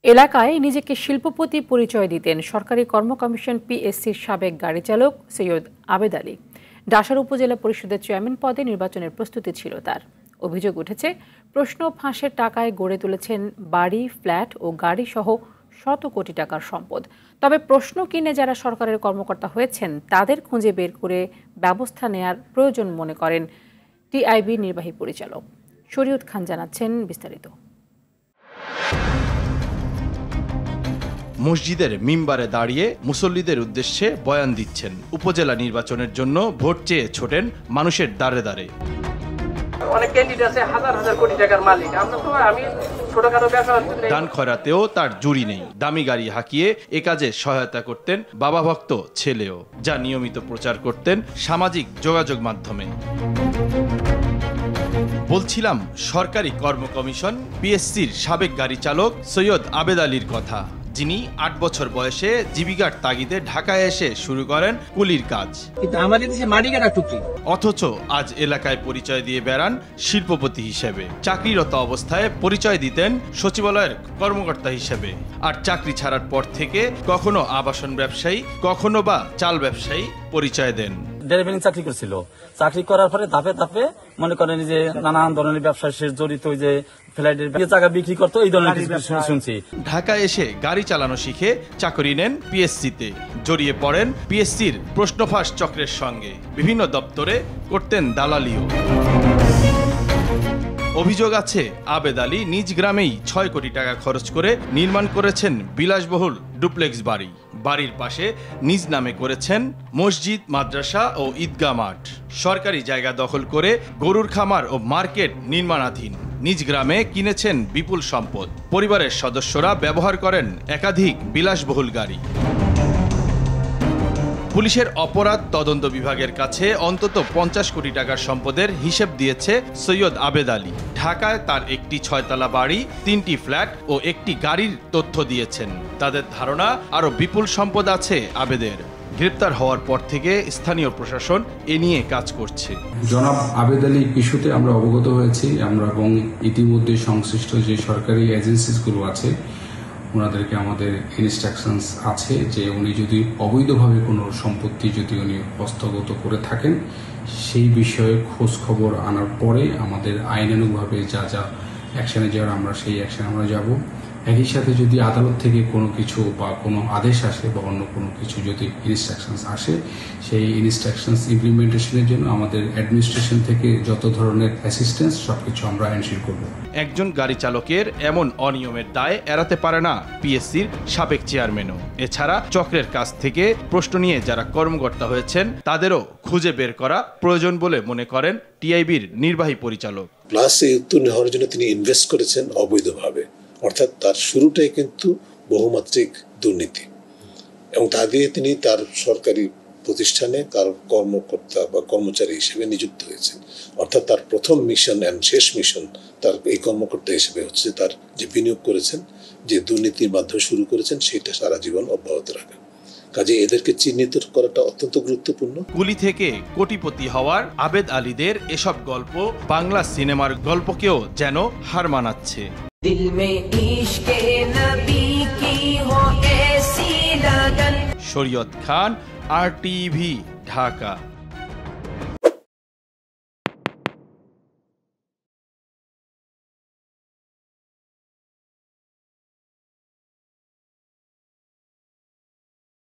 এলাকায় নিজেকে শিল্পপতি পরিচয় দিতেন সরকারি কর্ম কমিশন পিএসসির সাবেক গাড়ি চালক সৈয়দ আবেদ আলী। ডাসার উপজেলা পরিষদের চেয়ারম্যান পদে নির্বাচনের প্রস্তুতি ছিল তার। অভিযোগ উঠেছে, প্রশ্ন ফাঁসের টাকায় গড়ে তুলেছেন বাড়ি, ফ্ল্যাট ও গাড়ি সহ শত কোটি টাকার সম্পদ। তবে প্রশ্ন কিনে যারা সরকারের কর্মকর্তা হয়েছেন তাদের খুঁজে বের করে ব্যবস্থা নেয়ার প্রয়োজন মনে করেন টিআইবি নির্বাহী পরিচালক শরীয়ত খান। জানাচ্ছেন বিস্তারিত। মসজিদের মিম্বারে দাঁড়িয়ে মুসল্লিদের উদ্দেশ্যে বয়ান দিচ্ছেন। উপজেলা নির্বাচনের জন্য ভোট চেয়ে ছোটেন মানুষের দ্বারে দ্বারে। অনেক ক্যান্ডিডেট আছে, হাজার হাজার কোটি টাকার মালিক। আমি ছোটখাটো ব্যবসা, দান খয়রাতেও তার জুড়ি নেই। দামি গাড়ি হাঁকিয়ে এ কাজে সহায়তা করতেন বাবা ভক্ত ছেলেও, যা নিয়মিত প্রচার করতেন সামাজিক যোগাযোগ মাধ্যমে। বলছিলাম সরকারি কর্ম কমিশন পিএসসির সাবেক গাড়ি চালক সৈয়দ আবেদ আলীর কথা, যিনি ৮ বছর বয়সে জীবিকার তাগিদে ঢাকায় এসে শুরু করেন কুলির কাজ। অথচ আজ এলাকায় পরিচয় দিয়ে বেড়ান শিল্পপতি হিসেবে। চাকরিরত অবস্থায় পরিচয় দিতেন সচিবালয়ের কর্মকর্তা হিসেবে, আর চাকরি ছাড়ার পর থেকে কখনো আবাসন ব্যবসায়ী, কখনো বা চাল ব্যবসায়ী পরিচয় দেন। চাকরি করছিল, চাকরি করার পরে ধাপে ধাপে মনে করেন যে নানান ধরনের ব্যবসায় সে জড়িত, যে ফ্লাইটের জায়গা বিক্রি করতো, এই ধরনের শুনছি। ঢাকায় এসে গাড়ি চালানো শিখে চাকরি নেন পিএসসিতে। জড়িয়ে পড়েন পিএসসির প্রশ্নফাঁস চক্রের সঙ্গে। বিভিন্ন দপ্তরে করতেন দালালিও। অভিযোগ আছে, আবেদ আলী নিজ গ্রামেই ৬ কোটি টাকা খরচ করে নির্মাণ করেছেন বিলাসবহুল ডুপ্লেক্স বাড়ি। বাড়ির পাশে নিজ নামে করেছেন মসজিদ, মাদ্রাসা ও ঈদগাহ মাঠ। সরকারি জায়গা দখল করে গরুর খামার ও মার্কেট নির্মাণাধীন। নিজ গ্রামে কিনেছেন বিপুল সম্পদ। পরিবারের সদস্যরা ব্যবহার করেন একাধিক বিলাসবহুল গাড়ি। পুলিশের অপরাধ তদন্ত বিভাগের কাছে অন্তত ৫০ কোটি টাকার সম্পদের হিসেব দিয়েছে সৈয়দ আবেদ আলী। ঢাকায় তার একটি ৬তলা বাড়ি, ৩টি ফ্ল্যাট ও একটি গাড়ির তথ্য দিয়েছেন। তাদের ধারণা আরও বিপুল সম্পদ আছে আবেদের। গ্রেপ্তার হওয়ার পর থেকে স্থানীয় প্রশাসন এ নিয়ে কাজ করছে। জনাব আবেদ আলী ইস্যুতে আমরা অবগত হয়েছি এবং ইতিমধ্যে সংশ্লিষ্ট যে সরকারি এজেন্সিসগুলো আছে ওনাদেরকে আমাদের ইনস্ট্রাকশনস আছে যে উনি যদি অবৈধভাবে কোনো সম্পত্তি যদি উনি হস্তগত করে থাকেন সেই বিষয়ে খোঁজ খবর আনার পরে আমাদের আইনানুগভাবে যা যা অ্যাকশনে যাওয়ার আমরা সেই অ্যাকশনে আমরা যাব। একই সাথে যদি আদালত থেকে কোনো কিছু বা কোনো আদেশ আসে বা অন্য কোনো কিছু যদি ইনস্ট্রাকশনস আসে, সেই ইনস্ট্রাকশনস ইমপ্লিমেন্টেশনের জন্য আমাদের অ্যাডমিনিস্ট্রেশন থেকে যত ধরনের অ্যাসিস্ট্যান্স সবকিছু আমরা এনশিওর করব। একজন গাড়ি চালকের এমন অনিয়মের দায় এড়াতে পারে না পিএসসির সাবেক চেয়ারম্যানও। এছাড়া চক্রের কাছ থেকে প্রশ্ন নিয়ে যারা কর্মকর্তা হয়েছেন তাদেরও খুঁজে বের করা প্রয়োজন বলে মনে করেন টিআইবির নির্বাহী পরিচালক। প্লাস এই উত্তরণ হওয়ার জন্য তিনি ইনভেস্ট করেছেন অবৈধভাবে, অর্থাৎ তার শুরুটাই কিন্তু বহুমাত্রিক দুর্নীতি, এবং তা দিয়ে তিনি তার সরকারি প্রতিষ্ঠানে তার কর্মকর্তা বা কর্মচারী হিসেবে নিযুক্ত হয়েছেন। অর্থাৎ তার প্রথম মিশন অ্যান্ড শেষ মিশন তার এই কর্মকর্তা হিসেবে হচ্ছে তার যে বিনিয়োগ করেছেন, যে দুর্নীতির মাধ্যমে শুরু করেছেন, সেটা সারা জীবন অব্যাহত রাখা। কাজে এদেরকে চিহ্নিত করাটা অত্যন্ত গুরুত্বপূর্ণ। কুলি থেকে কোটিপতি হওয়ার আবেদ আলীদের এসব গল্প বাংলা সিনেমার গল্পকেও যেন হার মানাচ্ছে। দিল মে ইশকে নবী কি হো এসি লাগন। শরীয়ত খান, RTV, ঢাকা।